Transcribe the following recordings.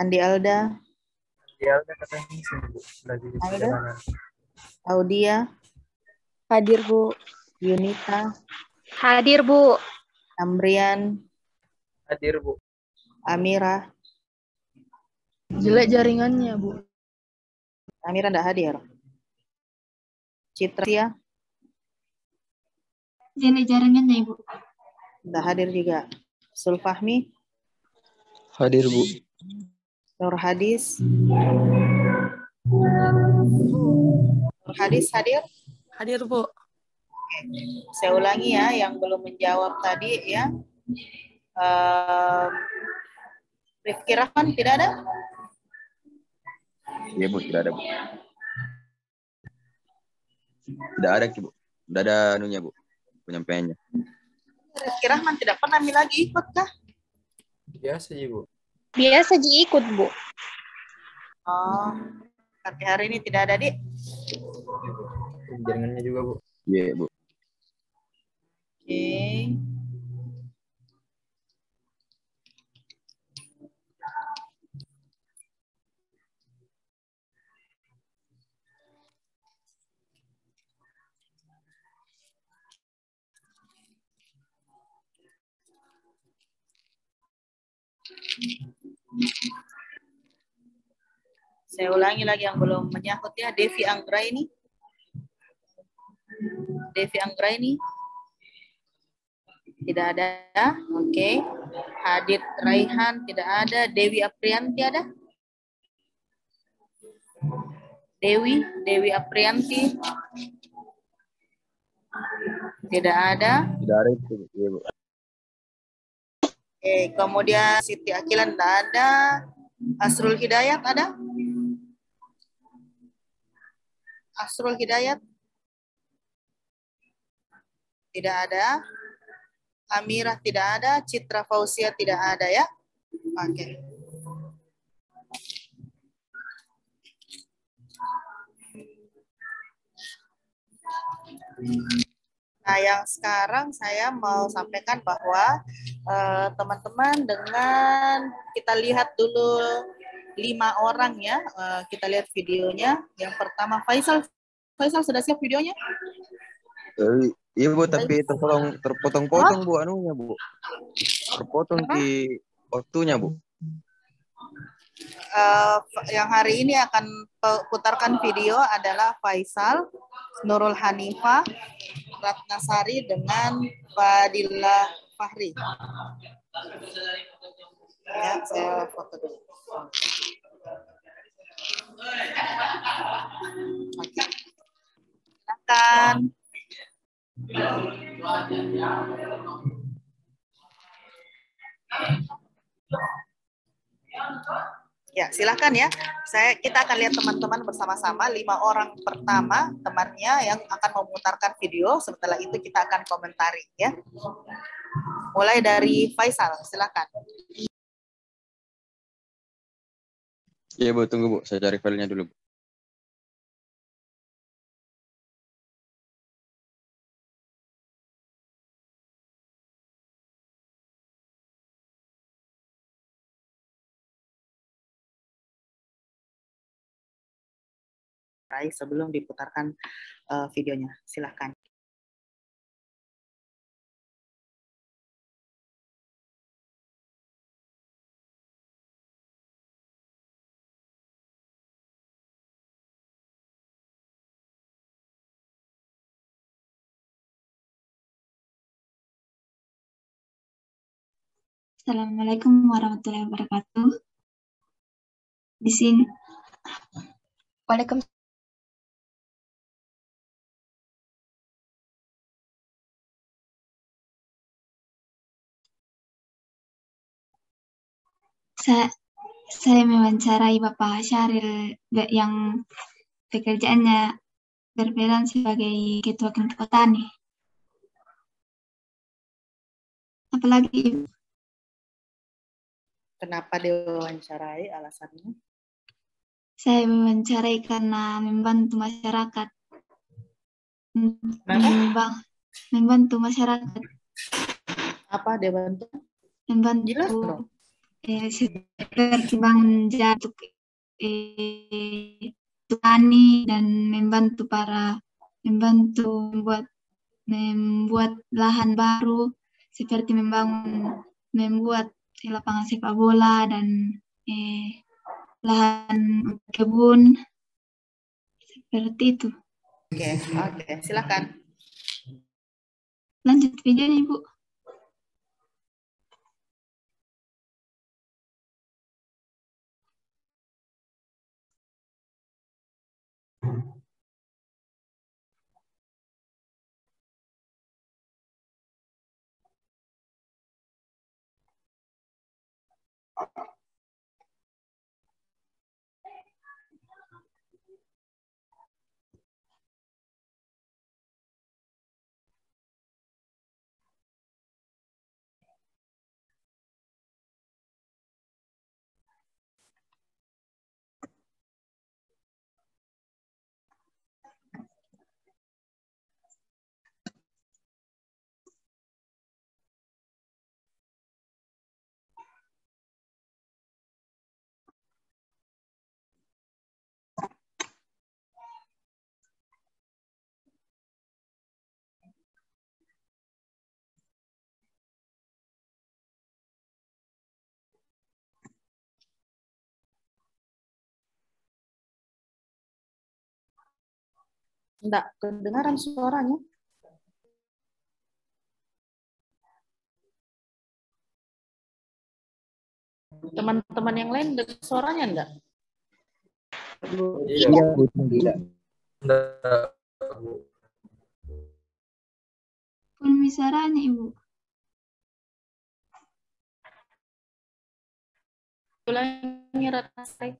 Andi Alda. Andi Alda katanya sih, Bu. Lagi di Aida. perjalanan. Audia. Hadir, Bu. Yunita. Hadir, Bu. Amrian. Hadir, Bu. Amira. Jelek jaringannya, Bu. Amira enggak hadir. Citra ya. Jelek jaringannya, Ibu. Enggak hadir juga. Sulfahmi. Hadir, Bu. Nur Hadis. Nur Hadis hadir? Hadir, Bu. Saya ulangi ya, yang belum menjawab tadi ya. Rifki Rahman tidak ada? Iya, Bu, tidak ada, Bu. Tidak ada, Bu. Tidak ada anunya, Bu. Penyampaiannya. Rifki Rahman tidak pernah lagi ikut kah? Biasa sih, Bu. Biasa ikut, Bu. Oh, tapi hari ini tidak ada, Dik. Jaringannya juga, Bu. Iya, Bu. Oke. Saya ulangi lagi yang belum menyangkut ya. Devi Anggraini. Devi Anggraini. Tidak ada. Oke. Hadid Raihan tidak ada. Dewi Aprianti ada? Dewi Aprianti. Tidak ada. Tidak ada itu, Bu. Iya, Bu. Oke, kemudian Siti Akilan tidak ada. Asrul Hidayat ada? Asrul Hidayat? Tidak ada. Amirah tidak ada. Citra Fauzia tidak ada ya? Oke. Nah, yang sekarang saya mau sampaikan bahwa teman-teman dengan kita lihat dulu 5 orang ya. Kita lihat videonya. Yang pertama Faisal. Faisal sudah siap videonya? Iya, Bu, tapi terpotong-potong, Bu, anunya, Bu. Terpotong di waktunya, Bu. Yang hari ini akan putarkan video adalah Faisal, Nurul Hanifah, Ratnasari dengan Fadila Fahri. Ya, saya foto dulu. Oke. Silakan. Ya, silakan ya. Kita akan lihat teman-teman bersama-sama 5 orang pertama temannya yang akan memutarkan video. Setelah itu kita akan komentari ya. Mulai dari Faisal, silakan. Iya, Bu, tunggu, Bu. Saya cari filenya dulu, Bu. Sebelum diputarkan videonya, silakan. Assalamualaikum warahmatullahi wabarakatuh. Di sini. Waalaikumsalam. Saya mewawancarai Bapak Syahril yang pekerjaannya berperan sebagai ketua kelompok tani. Apalagi Kenapa diwawancarai, alasannya? saya mewawancarai karena membantu masyarakat. Membantu masyarakat. Apa dia bantu? Membantu Jelas dong. seperti bangun jalan untuk tani dan membantu membuat lahan baru seperti membuat lapangan sepak bola dan lahan kebun seperti itu. Oke, silakan. Lanjut videonya, Ibu. Enggak kedengaran suaranya. Teman-teman yang lain dengar suaranya enggak? Iya, Bu. Tidak. Enggak, Bu. Pemisarannya, Ibu. Ulangi Ratna Sari.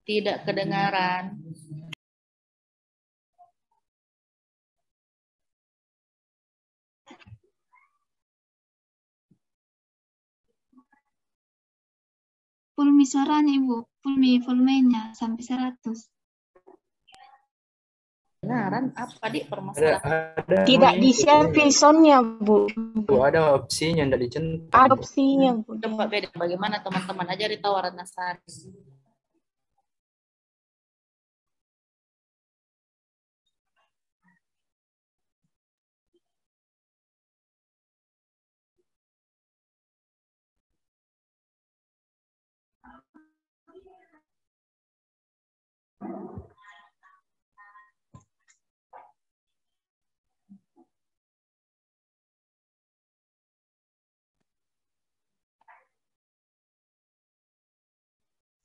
Tidak kedengaran. Suaranya, Ibu. Volumenya sampai 100. Kedengaran apa di permasalahan? Ada Tidak ini, di share visionnya, Bu. Bu, ada opsinya enggak dicentang. Ada opsinya, Bu. Coba beda bagaimana teman-teman ajari tahu Ratna Sari.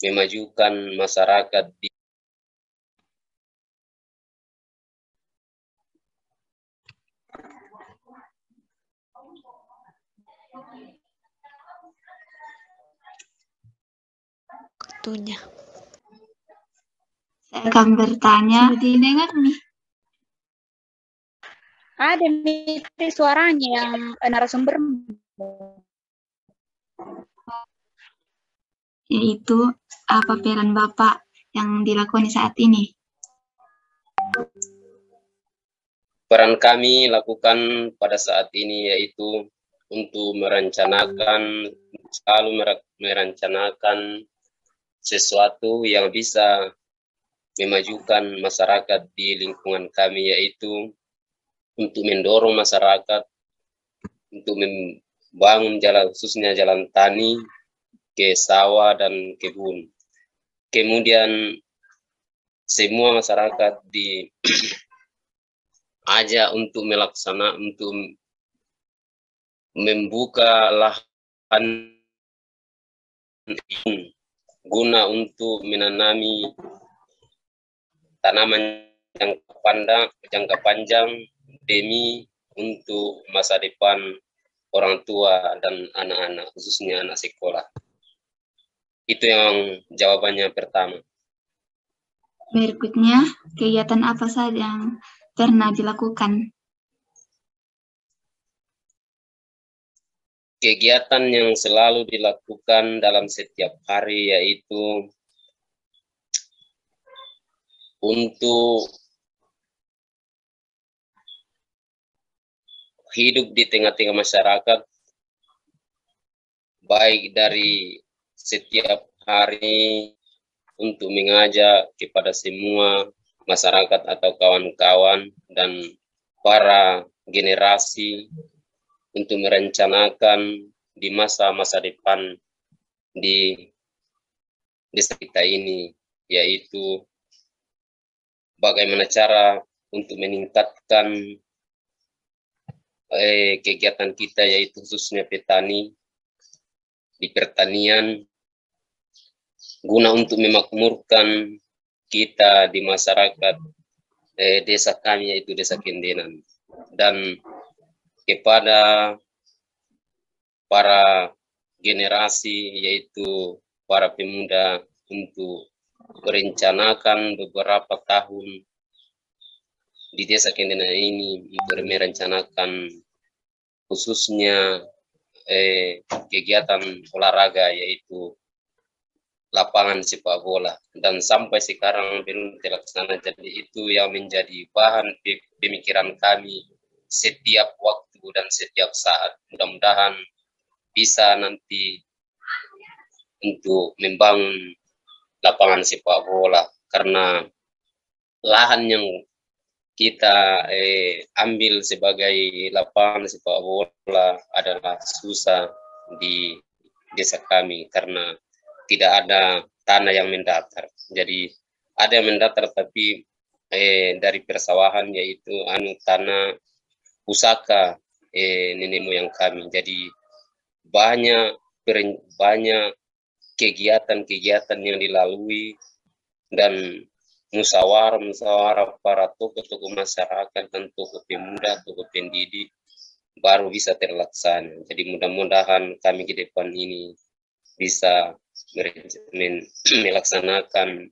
Memajukan masyarakat di Waktunya. Saya akan bertanya. Sudah didengar nih? Ada nih suaranya yang narasumber. Yaitu apa peran Bapak yang dilakukan saat ini? peran kami lakukan pada saat ini yaitu untuk selalu merencanakan sesuatu yang bisa memajukan masyarakat di lingkungan kami, yaitu untuk mendorong masyarakat untuk membangun jalan, khususnya jalan tani ke sawah dan kebun. Kemudian semua masyarakat diajak untuk untuk membuka lahan guna untuk menanami tanaman jangka panjang demi untuk masa depan orang tua dan anak-anak, khususnya anak sekolah. Itu yang jawabannya pertama. Berikutnya, kegiatan apa saja yang pernah dilakukan? Kegiatan yang selalu dilakukan dalam setiap hari yaitu untuk hidup di tengah-tengah masyarakat, baik dari setiap hari untuk mengajak kepada semua masyarakat atau kawan-kawan dan para generasi untuk merencanakan di masa-masa depan di desa kita ini, yaitu bagaimana cara untuk meningkatkan kegiatan kita, yaitu khususnya petani di pertanian, guna untuk memakmurkan kita di masyarakat desa kami, yaitu Desa Kendenan, dan kepada para generasi, yaitu para pemuda, untuk merencanakan beberapa tahun di Desa Kendenan ini, untuk merencanakan khususnya kegiatan olahraga, yaitu lapangan sepak bola, dan sampai sekarang belum terlaksana. Jadi itu yang menjadi bahan pemikiran kami setiap waktu dan setiap saat. Mudah-mudahan bisa nanti untuk membangun lapangan sepak bola, karena lahan yang kita ambil sebagai lapangan sepak bola adalah susah di desa kami, karena tidak ada tanah yang mendatar. Jadi ada yang mendatar tapi dari persawahan, yaitu tanah pusaka nenek moyang kami. Jadi banyak kegiatan-kegiatan yang dilalui, dan musyawarah para tokoh-tokoh masyarakat dan tokoh pemuda, tokoh pendidik baru bisa terlaksana. Jadi mudah-mudahan kami ke depan ini bisa melaksanakan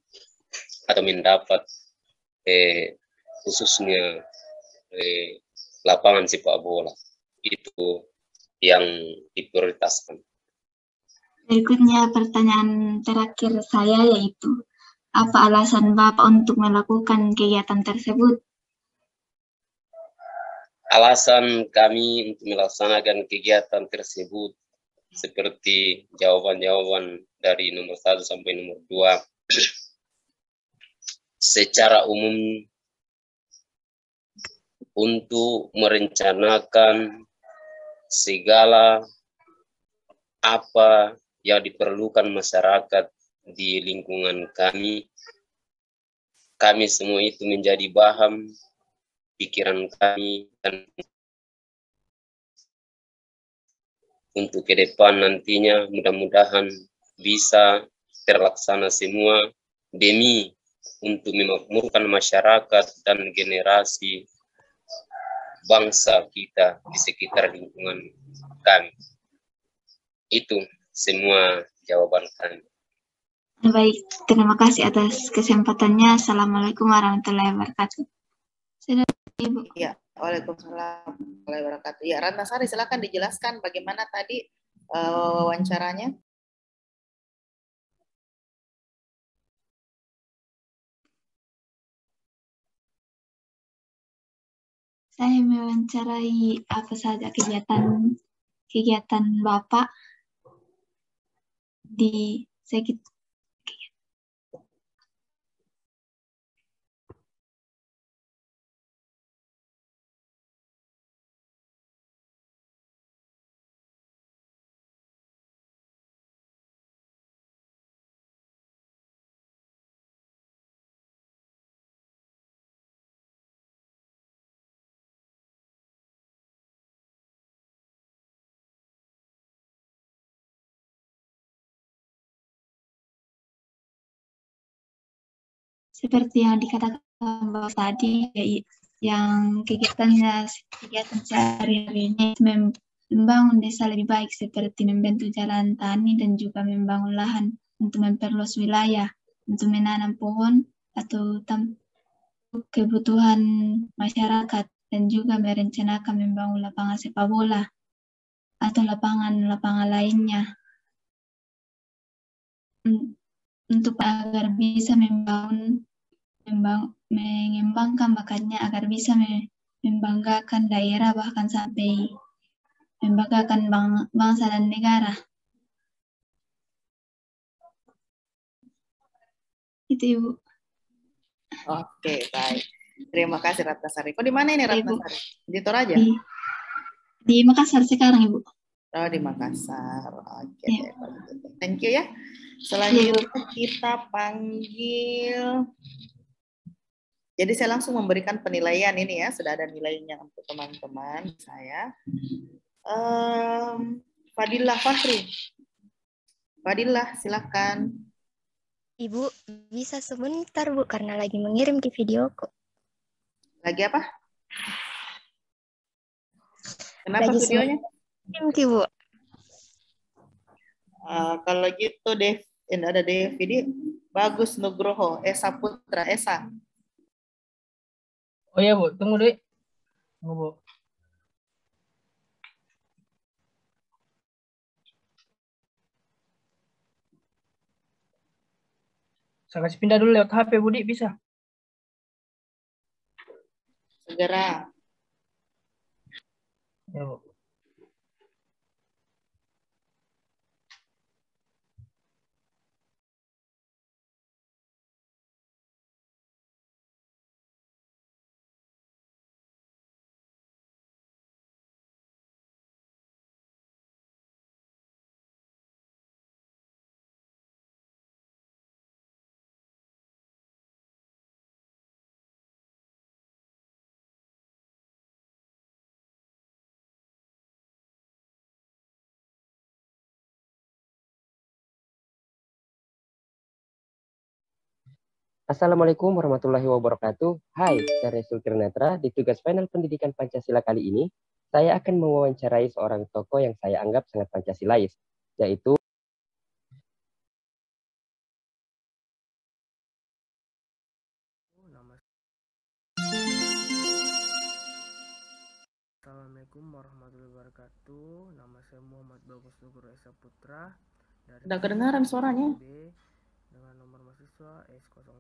atau mendapat khususnya lapangan sepak bola. Itu yang diprioritaskan. Berikutnya pertanyaan terakhir saya, yaitu apa alasan Bapak untuk melakukan kegiatan tersebut? Alasan kami untuk melaksanakan kegiatan tersebut seperti jawaban-jawaban dari nomor 1 sampai nomor 2. Secara umum, untuk merencanakan segala apa yang diperlukan masyarakat di lingkungan kami semua itu menjadi bahan pikiran kami, dan untuk ke depan nantinya mudah-mudahan bisa terlaksana semua demi untuk memakmurkan masyarakat dan generasi bangsa kita di sekitar lingkungan kami. Itu semua jawaban kami. Baik, terima kasih atas kesempatannya. Assalamualaikum warahmatullahi wabarakatuh. Sudah, Ibu. Ya, waalaikumsalam warahmatullahi wabarakatuh. Ya, Ratna Sari, silakan dijelaskan bagaimana tadi wawancaranya. Saya mewawancarai apa saja kegiatan Bapak di sekitar. Seperti yang dikatakan Bapak tadi, yang kegiatan sehari-harinya membangun desa lebih baik, seperti membentuk jalan tani dan juga membangun lahan untuk memperluas wilayah, untuk menanam pohon atau kebutuhan masyarakat dan juga merencanakan membangun lapangan sepak bola atau lapangan-lapangan lainnya untuk agar bisa mengembangkan bakatnya, agar bisa membanggakan daerah, bahkan sampai membanggakan bangsa dan negara. Itu Ibu. Oke, baik. Terima kasih Ratnasari. Kok di mana ini Ratnasari? Di Toraja? Di Makassar sekarang Ibu. Oh, di Makassar. Oke, Ya. deh. Thank you ya. Selanjutnya kita panggil. Jadi saya langsung memberikan penilaian ini ya. Sudah ada nilainya untuk teman-teman saya. Fadilah Fahri. Fadilah, silakan. Ibu, bisa sebentar Bu, karena lagi mengirim di videoku. Lagi apa? Kenapa Lagi videonya? Mengirim Bu. Kalau gitu ada video. Bagus Nugroho, Esa Putra, Esa. Oh iya Bu, tunggu deh. Tunggu Bu. Saya kasih pindah dulu lewat HP Budi, bisa? Segera. Ya Bu. Assalamualaikum warahmatullahi wabarakatuh. Hai, saya Sulkirnetra. Di tugas panel pendidikan Pancasila kali ini, saya akan mewawancarai seorang tokoh yang saya anggap sangat Pancasilais, yaitu Assalamualaikum warahmatullahi wabarakatuh. Nama saya Muhammad Bagus Nugroho Esa Putra dari Udah kedengaran suaranya. B dengan nomor mahasiswa S0.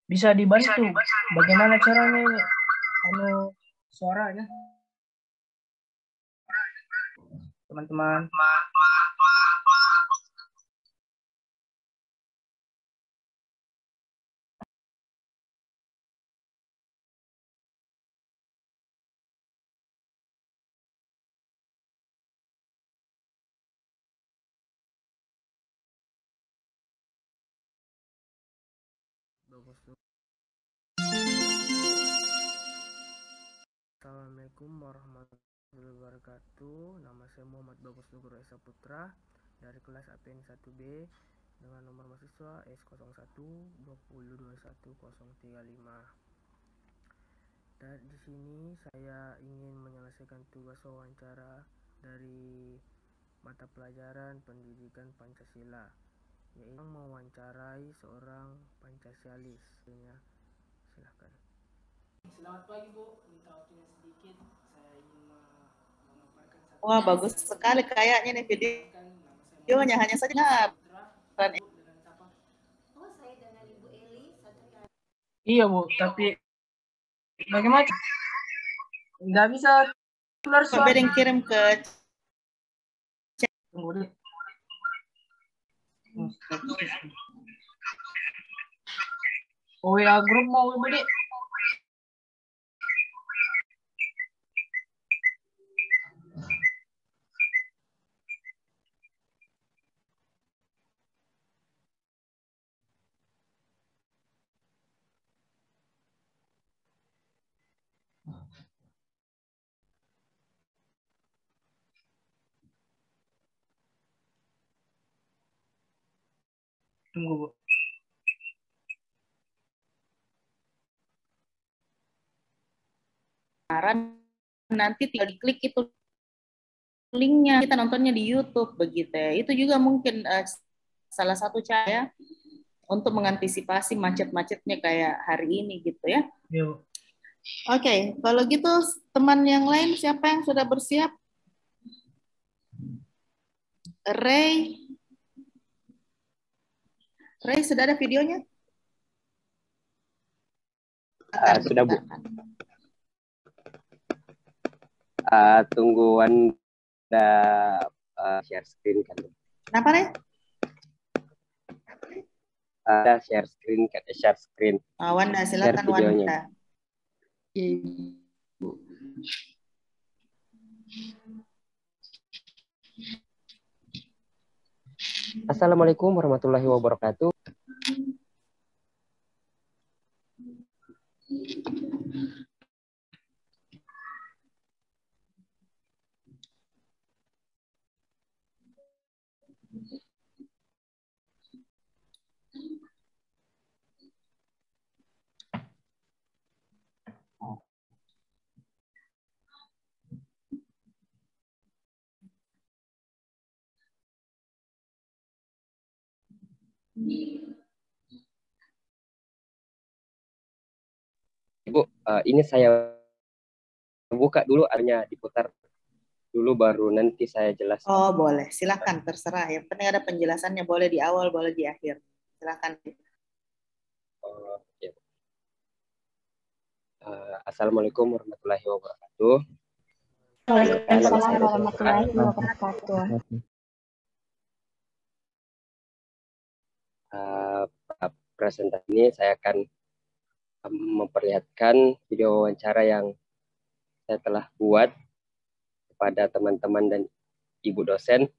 Bisa dibantu. Bagaimana caranya ini? Suaranya. Teman-teman. Assalamualaikum warahmatullahi wabarakatuh. Nama saya Muhammad Bagus Nugroho Esa Putra dari kelas APN 1B dengan nomor mahasiswa S0120211035. Dan di sini saya ingin menyelesaikan tugas wawancara dari mata pelajaran pendidikan Pancasila, yaitu mewawancarai seorang Pancasialis. Silahkan. Selamat pagi Bu, minta waktunya sedikit. Saya ingin memaparkan satu. Wah, bagus sekali kayaknya nih videonya, hanya saja. Oh, saya dengan Ibu Eli Satria. Iya Bu, tapi bagaimana? Nggak bisa keluar suara. Coba kirim ke chat. Tunggu deh. Oh ya, grup mau Budi. Tunggu, Bu. Nanti tinggal diklik itu linknya, kita nontonnya di YouTube begitu ya. Itu juga mungkin salah satu cara untuk mengantisipasi macet-macetnya kayak hari ini gitu ya. Yuk. Oke, kalau gitu teman yang lain siapa yang sudah bersiap? Ray sudah ada videonya? Sudah, Bu. Tunggu Anda share screen kan. Kenapa, Ray? Ada share screen kan, share screen. Wanda, silakan Wanda. Assalamualaikum warahmatullahi wabarakatuh. Ibu, ini saya buka dulu, artinya diputar dulu baru nanti saya jelaskan. Oh, boleh. Silakan, terserah. Yang penting ada penjelasannya, boleh di awal, boleh di akhir. Silakan. Ya. Assalamualaikum warahmatullahi wabarakatuh. Waalaikumsalam warahmatullahi wabarakatuh. Presentasi ini saya akan memperlihatkan video wawancara yang saya telah buat kepada teman-teman dan ibu dosen.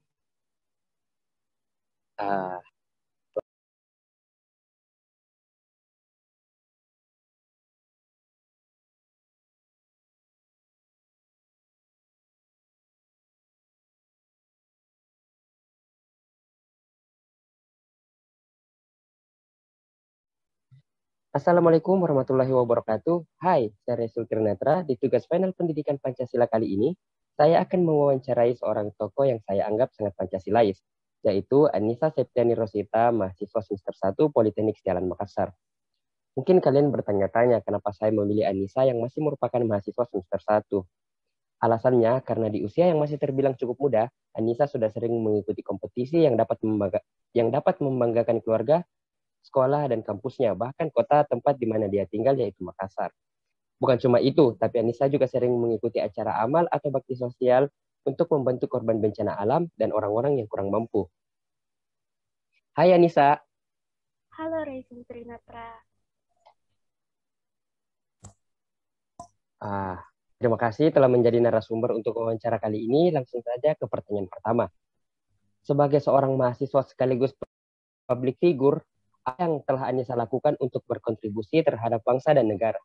Assalamualaikum warahmatullahi wabarakatuh. Hai, saya Resul Tirnetra. Di tugas final pendidikan Pancasila kali ini, saya akan mewawancarai seorang tokoh yang saya anggap sangat Pancasilais, yaitu Anissa Septiani Rosita, mahasiswa semester 1 Politeknik Jalan Makassar. Mungkin kalian bertanya-tanya kenapa saya memilih Anissa yang masih merupakan mahasiswa semester 1. Alasannya karena di usia yang masih terbilang cukup muda, Anissa sudah sering mengikuti kompetisi yang dapat membanggakan keluarga, sekolah, dan kampusnya, bahkan kota tempat di mana dia tinggal, yaitu Makassar. Bukan cuma itu, tapi Anissa juga sering mengikuti acara amal atau bakti sosial untuk membantu korban bencana alam dan orang-orang yang kurang mampu. Hai Anissa. Halo Resul Trinatra. Terima kasih telah menjadi narasumber untuk wawancara kali ini. Langsung saja ke pertanyaan pertama. Sebagai seorang mahasiswa sekaligus public figure, apa yang telah Anissa lakukan untuk berkontribusi terhadap bangsa dan negara?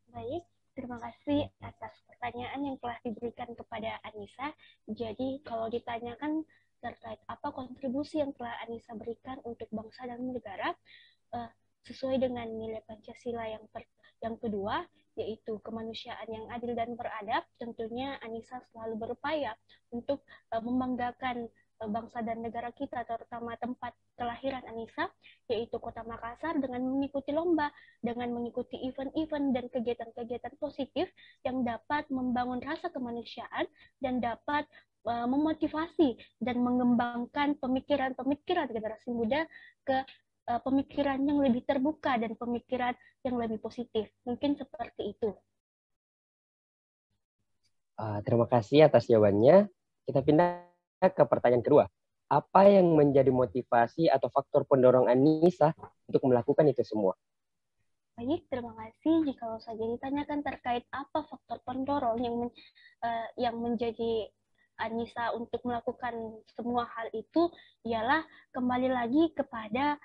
Baik, terima kasih atas pertanyaan yang telah diberikan kepada Anissa. Jadi kalau ditanyakan terkait apa kontribusi yang telah Anissa berikan untuk bangsa dan negara, sesuai dengan nilai Pancasila yang kedua, yaitu kemanusiaan yang adil dan beradab, tentunya Anissa selalu berupaya untuk membanggakan bangsa dan negara kita, terutama tempat kelahiran Anissa, yaitu Kota Makassar, dengan mengikuti lomba, dengan mengikuti event-event dan kegiatan-kegiatan positif yang dapat membangun rasa kemanusiaan dan dapat memotivasi dan mengembangkan pemikiran-pemikiran generasi muda ke pemikiran yang lebih terbuka dan pemikiran yang lebih positif. Mungkin seperti itu. Terima kasih atas jawabannya. Kita pindah ke pertanyaan kedua. Apa yang menjadi motivasi atau faktor pendorong Anissa untuk melakukan itu semua? Baik, terima kasih. Jika saja ditanyakan terkait apa faktor pendorong yang menjadi Anissa untuk melakukan semua hal itu, ialah kembali lagi kepada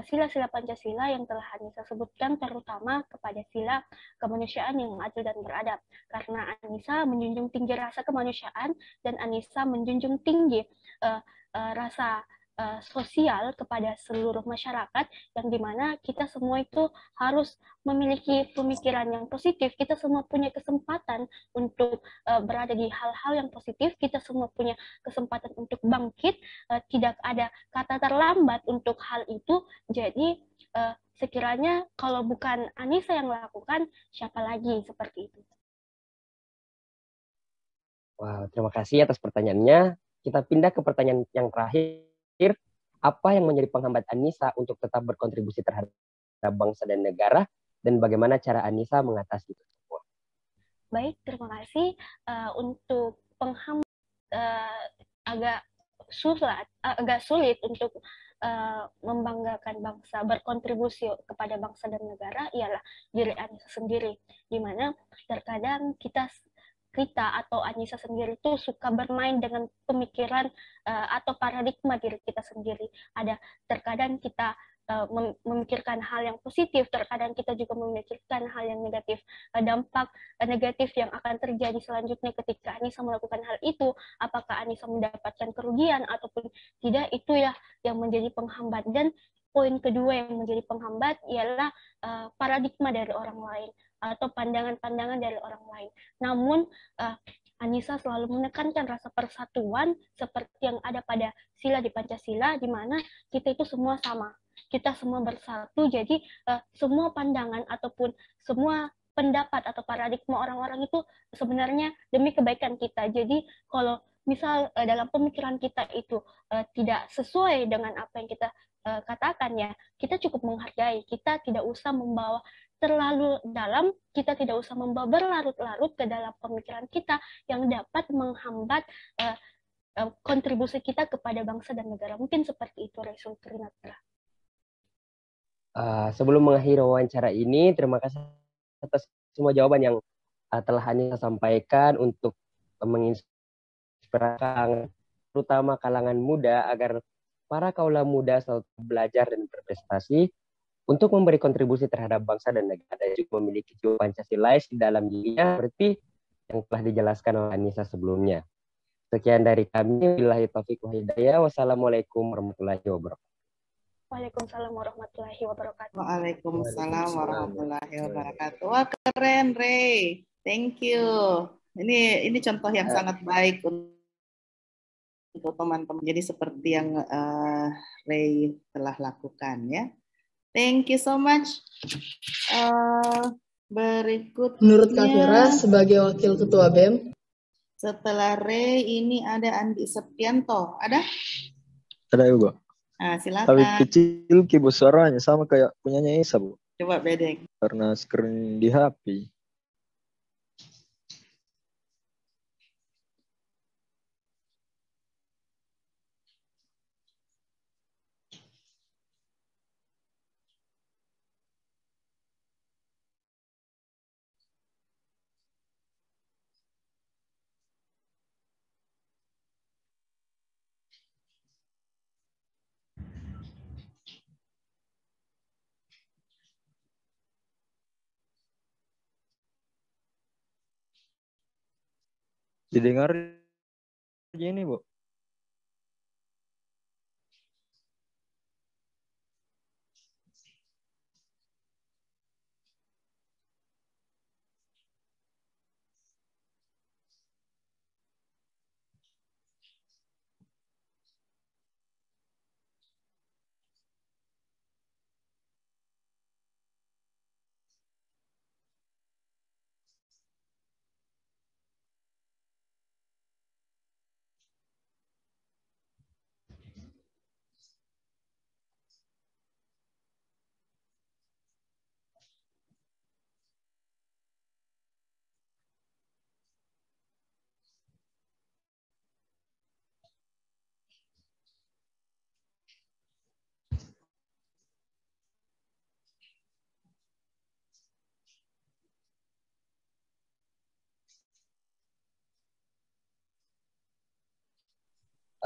sila-sila Pancasila yang telah Anissa sebutkan, terutama kepada sila kemanusiaan yang adil dan beradab. Karena Anissa menjunjung tinggi rasa kemanusiaan dan Anissa menjunjung tinggi rasa sosial kepada seluruh masyarakat, yang dimana kita semua itu harus memiliki pemikiran yang positif. Kita semua punya kesempatan untuk berada di hal-hal yang positif. Kita semua punya kesempatan untuk bangkit. Tidak ada kata terlambat untuk hal itu. Jadi sekiranya kalau bukan Anissa yang lakukan, siapa lagi, seperti itu. Wow, terima kasih atas pertanyaannya. Kita pindah ke pertanyaan yang terakhir. Apa yang menjadi penghambat Anissa untuk tetap berkontribusi terhadap bangsa dan negara, dan bagaimana cara Anissa mengatasi itu semua? Baik, terima kasih. Untuk penghambat agak sulit untuk membanggakan bangsa, berkontribusi kepada bangsa dan negara ialah diri Anissa sendiri, di mana terkadang kita atau Anissa sendiri itu suka bermain dengan pemikiran atau paradigma diri kita sendiri. Terkadang kita memikirkan hal yang positif, terkadang kita juga memikirkan hal yang negatif. Dampak negatif yang akan terjadi selanjutnya ketika Anissa melakukan hal itu, apakah Anissa mendapatkan kerugian ataupun tidak, itu ya yang menjadi penghambat. Dan poin kedua yang menjadi penghambat ialah paradigma dari orang lain atau pandangan-pandangan dari orang lain. Namun Anissa selalu menekankan rasa persatuan seperti yang ada pada sila di Pancasila, di mana kita itu semua sama, kita semua bersatu. Jadi semua pandangan ataupun semua pendapat atau paradigma orang-orang itu sebenarnya demi kebaikan kita. Jadi kalau misal dalam pemikiran kita itu tidak sesuai dengan apa yang kita katakan, ya kita cukup menghargai. Kita tidak usah membawa terlalu dalam, kita tidak usah membawa berlarut-larut ke dalam pemikiran kita yang dapat menghambat kontribusi kita kepada bangsa dan negara. Mungkin seperti itu, Resul Trinatra. Sebelum mengakhiri wawancara ini, terima kasih atas semua jawaban yang telah Anissa sampaikan untuk menginspirasi terutama kalangan muda agar para kaula muda selalu belajar dan berprestasi untuk memberi kontribusi terhadap bangsa dan negara, dan juga memiliki jiwa Pancasilais di dalam dirinya seperti yang telah dijelaskan oleh Anissa sebelumnya. Sekian dari kami. Billahi taufiq wa hidayah. Wassalamualaikum warahmatullahi wabarakatuh. Waalaikumsalam warahmatullahi wabarakatuh. Waalaikumsalam warahmatullahi wabarakatuh. Wah, keren, Ray. Thank you. Ini contoh yang sangat baik untuk teman-teman. Jadi seperti yang Ray telah lakukan, ya. Thank you so much. Berikutnya. Menurut Kak Vera sebagai Wakil Ketua BEM. Setelah Ray ini ada Andi Septianto. Ada? Ada ya, Bu. Nah, silakan. Tapi kecil Bu suaranya sama kayak punyanya Isa, Bu. Coba bedek. Karena screen di HP. Didengar ini, Bu.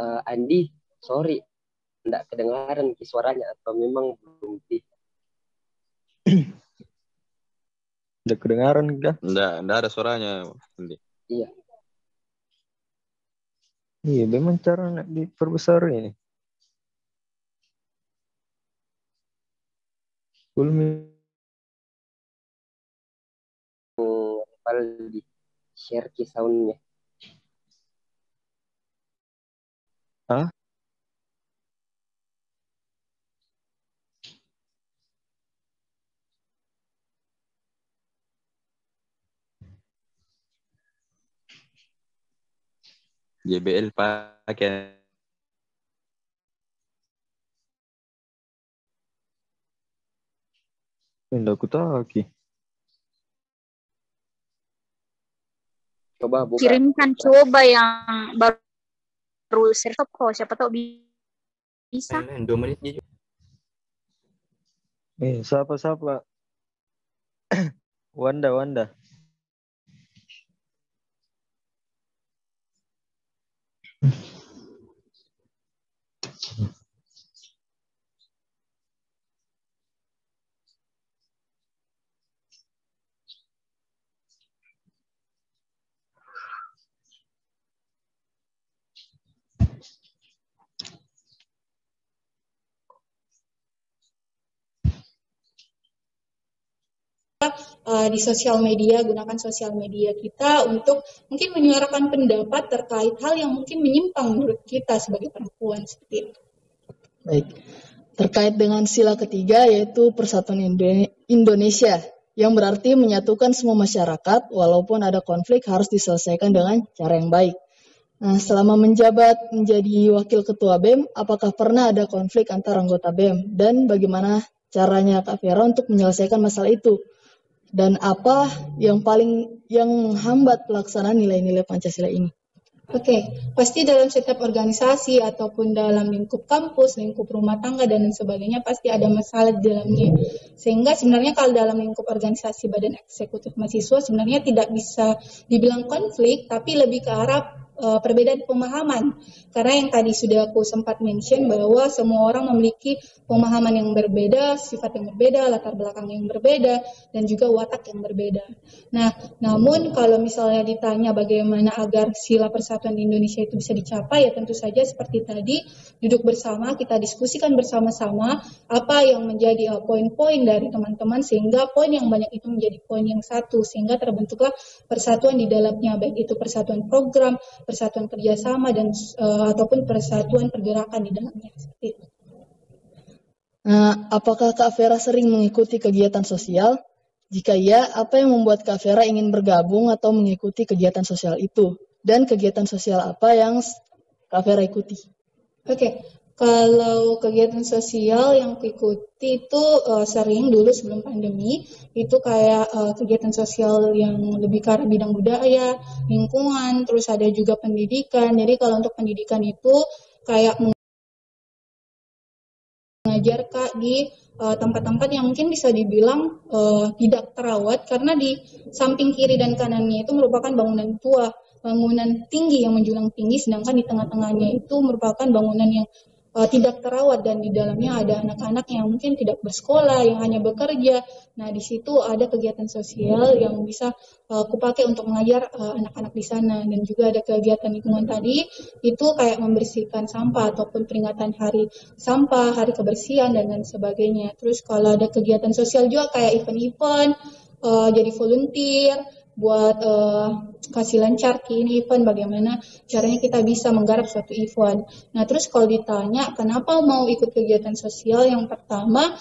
Andi, sorry, tidak kedengaran suaranya atau memang belum bisa? Udah kedengaran kah? Enggak ada suaranya. Iya. Iya, memang cara nak diperbesar ini. Di share ke soundnya. Hah? JBL pakai. Tidak aku tahu Ki. Coba buka. Kirimkan coba yang baru server kok, siapa tahu bisa. 2 menit juga. Siapa? Wanda. Di sosial media, gunakan sosial media kita untuk mungkin menyuarakan pendapat terkait hal yang mungkin menyimpang menurut kita sebagai perempuan seperti itu. Baik, terkait dengan sila ketiga yaitu Persatuan Indonesia yang berarti menyatukan semua masyarakat walaupun ada konflik harus diselesaikan dengan cara yang baik. Nah, selama menjabat menjadi wakil ketua BEM, apakah pernah ada konflik antar anggota BEM dan bagaimana caranya Kak Vera untuk menyelesaikan masalah itu? Dan apa yang menghambat pelaksanaan nilai-nilai Pancasila ini? Oke, pasti dalam setiap organisasi ataupun dalam lingkup kampus, lingkup rumah tangga dan lain sebagainya pasti ada masalah di dalamnya. Sehingga sebenarnya kalau dalam lingkup organisasi badan eksekutif mahasiswa sebenarnya tidak bisa dibilang konflik, tapi lebih ke arah perbedaan pemahaman. Karena yang tadi sudah aku sempat mention bahwa semua orang memiliki pemahaman yang berbeda, sifat yang berbeda, latar belakang yang berbeda, dan juga watak yang berbeda. Nah, namun kalau misalnya ditanya bagaimana agar sila persatuan di Indonesia itu bisa dicapai, ya tentu saja seperti tadi, duduk bersama, kita diskusikan bersama-sama apa yang menjadi poin-poin dari teman-teman, sehingga poin yang banyak itu menjadi poin yang satu, sehingga terbentuklah persatuan di dalamnya, baik itu persatuan program, persatuan kerjasama, dan ataupun persatuan pergerakan di dalamnya. Seperti itu. Nah, apakah Kak Vera sering mengikuti kegiatan sosial? Jika iya, apa yang membuat Kak Vera ingin bergabung atau mengikuti kegiatan sosial itu? Dan kegiatan sosial apa yang Kak Vera ikuti? Oke, kalau kegiatan sosial yang kuikuti itu sering dulu sebelum pandemi, itu kayak kegiatan sosial yang lebih ke arah bidang budaya, lingkungan, terus ada juga pendidikan. Jadi kalau untuk pendidikan itu kayak mengajar Kak di tempat-tempat yang mungkin bisa dibilang tidak terawat, karena di samping kiri dan kanannya itu merupakan bangunan tua, bangunan tinggi yang menjulang tinggi, sedangkan di tengah-tengahnya itu merupakan bangunan yang tidak terawat, dan di dalamnya ada anak-anak yang mungkin tidak bersekolah, yang hanya bekerja. Nah, di situ ada kegiatan sosial yang bisa kupakai untuk mengajar anak-anak di sana. Dan juga ada kegiatan lingkungan tadi, itu kayak membersihkan sampah ataupun peringatan hari sampah, hari kebersihan, dan lain sebagainya. Terus kalau ada kegiatan sosial juga kayak event-event, jadi volunteer, buat kasih lancar ke ini event, bagaimana caranya kita bisa menggarap suatu event. Nah, terus kalau ditanya kenapa mau ikut kegiatan sosial, yang pertama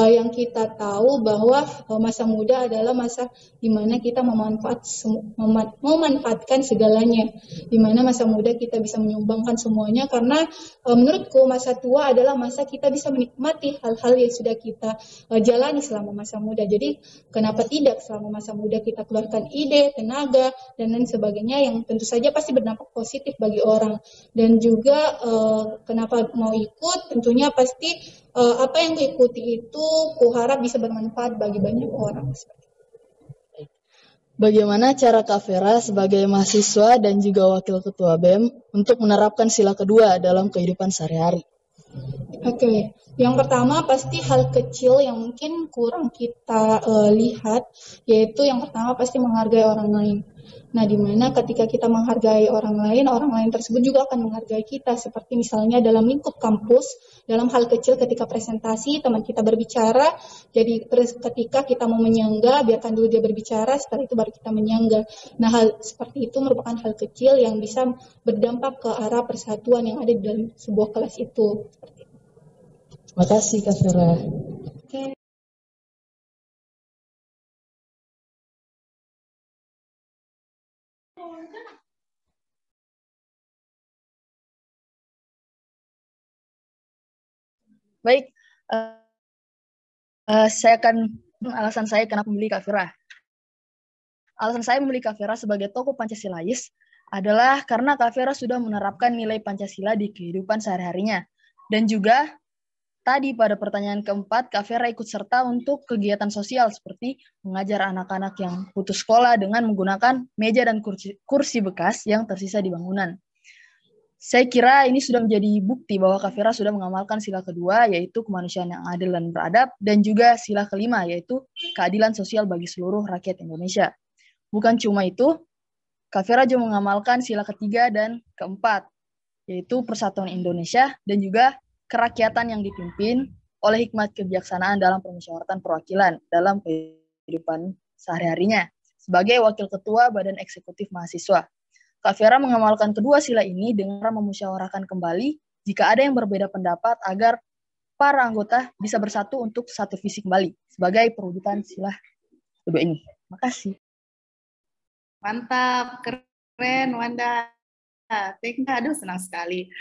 yang kita tahu bahwa masa muda adalah masa di mana kita memanfaatkan segalanya, di mana masa muda kita bisa menyumbangkan semuanya, karena menurutku masa tua adalah masa kita bisa menikmati hal-hal yang sudah kita jalani selama masa muda. Jadi kenapa tidak selama masa muda kita keluarkan ide, tenaga, dan lain sebagainya yang tentu saja pasti berdampak positif bagi orang. Dan juga kenapa mau ikut, tentunya pasti apa yang diikuti itu kuharap bisa bermanfaat bagi banyak orang. Bagaimana cara Kak Vera sebagai mahasiswa dan juga wakil ketua BEM untuk menerapkan sila kedua dalam kehidupan sehari-hari? Oke, yang pertama pasti hal kecil yang mungkin kurang kita lihat, yaitu yang pertama pasti menghargai orang lain. Nah, di mana ketika kita menghargai orang lain tersebut juga akan menghargai kita. Seperti misalnya dalam lingkup kampus, dalam hal kecil ketika presentasi, teman kita berbicara, jadi ketika kita mau menyangga, biarkan dulu dia berbicara, setelah itu baru kita menyangga. Nah, hal seperti itu merupakan hal kecil yang bisa berdampak ke arah persatuan yang ada di dalam sebuah kelas itu. Terima kasih Kak Vera. Oke. Baik, saya akan alasan saya kenapa memilih Kak Vera. Alasan saya memilih Kak Vera sebagai tokoh Pancasilais adalah karena Kak Vera sudah menerapkan nilai Pancasila di kehidupan sehari-harinya. Dan juga tadi pada pertanyaan keempat, Kak Vera ikut serta untuk kegiatan sosial seperti mengajar anak-anak yang putus sekolah dengan menggunakan meja dan kursi bekas yang tersisa di bangunan. Saya kira ini sudah menjadi bukti bahwa Kak Vera sudah mengamalkan sila kedua, yaitu kemanusiaan yang adil dan beradab, dan juga sila kelima, yaitu keadilan sosial bagi seluruh rakyat Indonesia. Bukan cuma itu, Kak Vera juga mengamalkan sila ketiga dan keempat, yaitu persatuan Indonesia dan juga kerakyatan yang dipimpin oleh hikmat kebijaksanaan dalam permusyawaratan perwakilan dalam kehidupan sehari-harinya sebagai Wakil Ketua Badan Eksekutif Mahasiswa. Kak Vera mengamalkan kedua sila ini dengan memusyawarahkan kembali jika ada yang berbeda pendapat agar para anggota bisa bersatu untuk satu visi kembali sebagai perwujudan sila kedua ini. Terima kasih. Mantap, keren Wanda. Aduh, senang sekali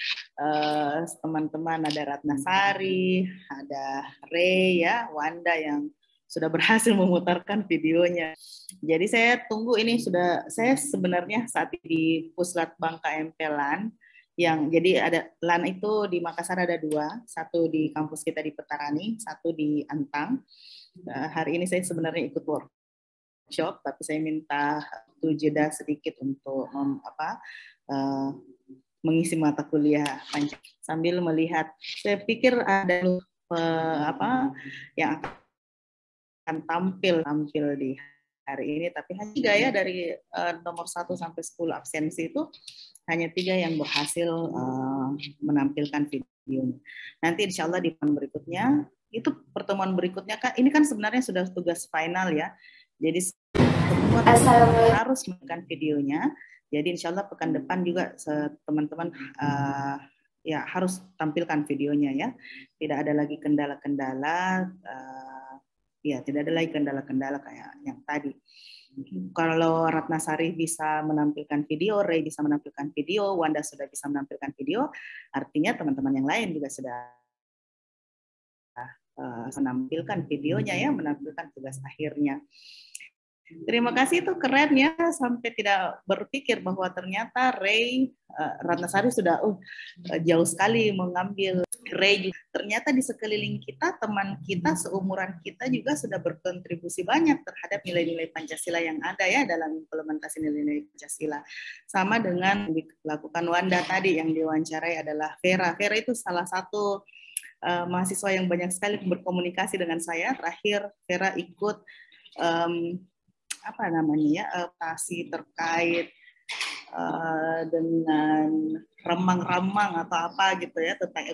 teman-teman, ada Ratna Sari, ada Ray ya, Wanda yang sudah berhasil memutarkan videonya. Jadi saya tunggu ini saya sebenarnya saat ini di Puslat Bangka MP LAN, yang jadi ada LAN itu di Makassar ada 2, satu di kampus kita di Petarani, satu di Antang. Hari ini saya sebenarnya ikut workshop, tapi saya minta jeda sedikit untuk mengisi mata kuliah Pancasila sambil melihat. Saya pikir ada yang akan tampil di hari ini, tapi hanya 3 ya dari nomor 1 sampai 10 absensi itu hanya 3 yang berhasil menampilkan videonya. Nanti insya Allah di pertemuan berikutnya kan ini kan sebenarnya sudah tugas final ya, jadi semua harus menekan videonya. Jadi insya Allah pekan depan juga teman-teman ya harus tampilkan videonya ya. Tidak ada lagi kendala-kendala. Tidak ada lagi kendala-kendala kayak yang tadi. Kalau Ratna Sari bisa menampilkan video, Ray bisa menampilkan video, Wanda sudah bisa menampilkan video, artinya teman-teman yang lain juga sudah menampilkan videonya ya, menampilkan tugas akhirnya. Terima kasih, itu keren ya, sampai tidak berpikir bahwa ternyata Ray, Ratna Sari sudah jauh sekali mengambil. Ray ternyata di sekeliling kita, teman kita, seumuran kita juga sudah berkontribusi banyak terhadap nilai-nilai Pancasila yang ada ya dalam implementasi nilai-nilai Pancasila. Sama dengan dilakukan Wanda tadi, yang diwawancarai adalah Vera. Vera itu salah satu mahasiswa yang banyak sekali berkomunikasi dengan saya. Terakhir Vera ikut operasi terkait dengan remang-remang atau apa gitu ya, tentang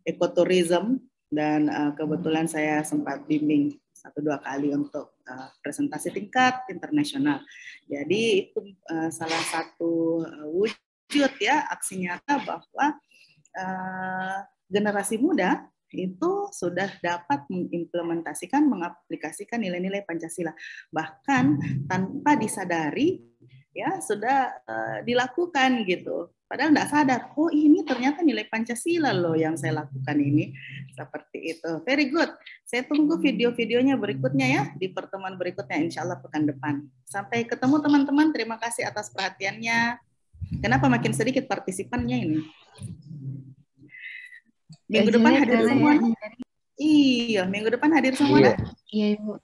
ekoturism, dan kebetulan saya sempat bimbing 1-2 kali untuk presentasi tingkat internasional. Jadi itu salah satu wujud ya, aksi nyata bahwa generasi muda itu sudah dapat mengimplementasikan, mengaplikasikan nilai-nilai Pancasila. Bahkan tanpa disadari, ya sudah dilakukan gitu. Padahal nggak sadar, oh ini ternyata nilai Pancasila loh yang saya lakukan ini. Seperti itu. Very good. Saya tunggu video-videonya berikutnya ya, di pertemuan berikutnya insya Allah pekan depan. Sampai ketemu teman-teman, terima kasih atas perhatiannya. Kenapa makin sedikit partisipannya ini? Minggu depan hadir semua. Iya, minggu depan hadir semua. Iya, Ibu.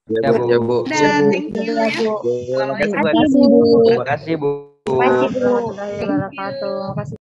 Ya, Bu. Ya, Bu. Thank you ya. Terima kasih, Bu. Terima kasih, Bu. Terima kasih, Bu. Terima kasih, Bu.